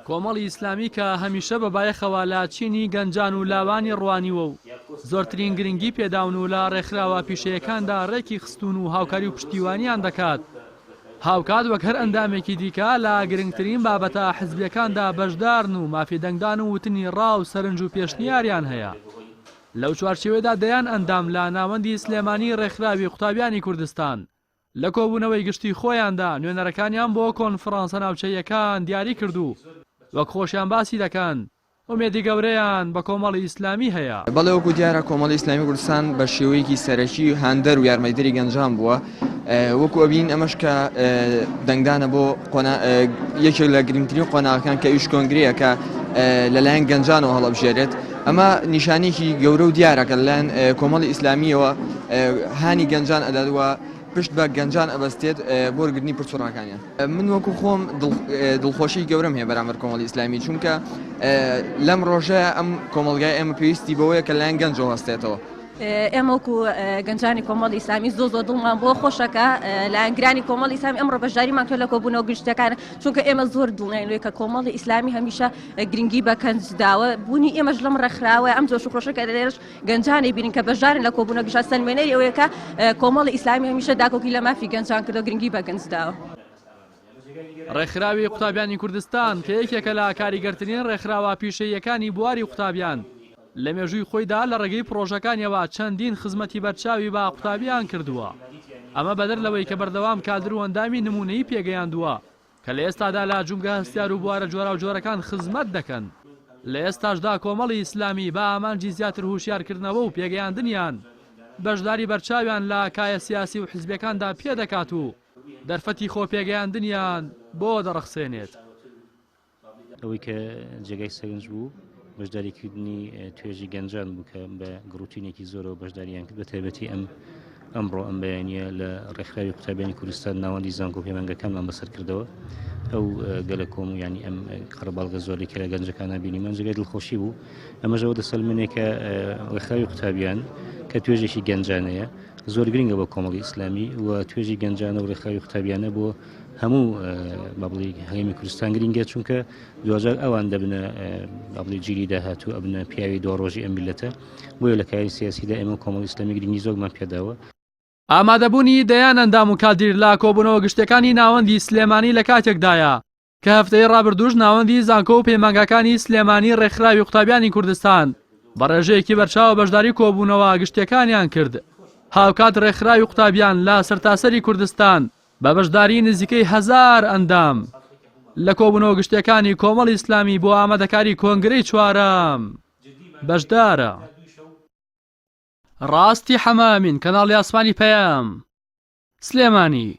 کۆمەڵی ئیسلامی کە هەمیشە بەبایەخەوە لە چینی گەنجان و لاوانی ڕوانیوە و زۆرترین گرنگی پێداون و لە ڕێکخراوە پیشەیەکاندا ڕێکی خستون و هاوکاری و پشتیوانیان دەکات. هاوکات وەک هەر ئەندامێکی دیکە لە گرنگترین بابەتە حزبیەکاندا بەشدارن و مافیدەنگدان و وتنی ڕاو سەرنج و پێشنیاریان هەیە. لەو چوارچێوەدا دەیان ئەندام لە ناوەندی سلێمانی ڕێکخراوی قوتابیانی کوردستان لە کۆبوونەوەی گشتی خۆیاندا نوێنەرەکانیان بۆ کۆنفرانسە ناوچەیەکان دیاری کردو وەک خۆشیان باسی دەکەن ئومێدی گەورەیان بە کۆمەڵی ئیسلامی هەیە. بەڵێ وەکو دیارە کۆمەڵی ئیسلامی کوردستان بە شێوەیەکی سەرەکی هاندەر و یارمەتیدەری گەنجان بووە. وەکو ئەبین ئەمەش کە دەنگدانە بۆ یەکێک لە گرنگترین قۆناغەکان کە ئیش کۆنگرەیە کە لەلایەن گەنجانەوە هەڵەبژێرێت. ئەمە نیشانێکی گەورە و دیارە کە لەلایەن کۆمەڵی ئیسلامیەوە هانی گەنجان ئەدادوە پشت بە گەنجان ئەبەستێت بۆ وەرگرتنی پرچڕاکانیان. من وەکو خۆم دڵخۆشی گەورەم هەیە بەرامبەر کۆمەڵی ئیسلامی چونکە لەم ڕۆژەیە ئەم کۆمەڵگای ئێمە پێویستی بەوەیە کە لایەن گەنجەوە هەستێتەوە. ئێمە وەکو گەنجانی کۆمەڵی ئیسلامی زۆر دڵمان بۆ خۆشەکە لایەنگرانی کۆمەڵی ئیسلامی ئەمڕۆ بەشداریمان کرد لە کۆبوونەوە گشتەکان چونکە ئێمە زۆر دڵنیاین کە کۆمەڵی ئیسلامی هەمیشە گرنگی بە کەنج داوە بوونی ئێمەش لەم ڕێکخراوە ئەم جۆش و خۆشەکە لێرەش گەنجانی بینین کە بەشدارن لە کۆبوونەوە گشتە سەلمێنەری ئەوەیە کە کۆمەڵی ئیسلامی هەمیشە داکۆکی لە مافی گەنجان کردو گرنگی بە گەنج داوە. ڕێکخراوی قوتابیانی کوردستان کە یەکێکە لە کاریگەرترین ڕێکخراوە پیشەیەکانی بواری قوتابیان لە مێژووی خۆیدا لە ڕێگەی پرۆژەکانیەوە چەندین خزمەتی بەرچاوی بە قوتابیان کردووە. ئەمە بەدەر لەوەی کە بەردەوام کادر و ئەندامی نمونەیی پێگەیاندووە کە لە ئێستادا لە جومگە هەستیار و بوارە جۆرا و جۆرەکان خزمەت دەکەن. لە ئێستاشدا کۆمەڵی ئیسلامی بە ئامانجی زیاتر هوشیارکردنەوە و پێگەیاندنیان بەشداری بەرچاویان لە کایە سیاسی و حزبەکاندا پێدەکات و دەرفەتی خۆ پێگەیاندنیان بۆ دەڕەخسێنێت. ئەوەی کە جێگای سەرنج بوو بەشداریکردنی توێژی گەنجان بوو کە بە گروتینێکی زۆرەوە بەشداریان کرد بە تایبەتی ئەمڕۆ ئەم بەیانیە لە ڕێکخراوی قوتابیانی کوردستان ناوەندی زانکۆ پەیمانگەکانمان بەسەر کردەوە. ئەو گەلە کۆم و ینی ئەم قەرەباڵغە زۆری کە لە گەنجەکانە بینیمان جێگای دڵخۆشی بوو. ئەمەژەوە دەسەلمێنێکە ڕێکخراوی قوتابیان کە توێژێکی گەنجانەیە زۆر گرنگە بۆ کۆمەڵی ئیسلامی و توێژی گەنجانە و ڕێکخراوی قوتابیانە بۆ هەموو بابڵی هەرێمی کوردستان گرنگە چونکە دوجار ئەوان دەبنە بابڵی جیلی داهاتوو ئەبنە پیاوی دۆ ڕۆژی ئەم میلەتە بۆیە لە کاری سیاسیدا ئێمە کۆمەڵی ئیسلامی گرنگی زۆرمان پێداوە. ئامادەبوونی دەیان ئەندام و کادیر لە کۆبوونەوە گشتەکانی ناوەندی سلێمانی لە کاتێکدایە کە هەفتەی ڕابردووش ناوەندی زانکۆ و پەیمانگەکانی سلێمانی ڕێکخراوی قوتابیانی کوردستان بە ڕێژەیەکی بەرچاوە بەشداری کۆبوونەوە گشتەکانیان کرد. هاوکات ڕێکخراوی قوتابیان لە سەرتاسەری کوردستان بە بەشداری نزیکەی 1000 ئەندام لە کۆبوونەوە گشتەکانی کۆمەڵی ئیسلامی بۆ ئامادەکاری کۆنگرەی چوارەم بەشدارە. ڕاستی حەمامین کەناڵی ئاسمانی پەیام سلێمانی.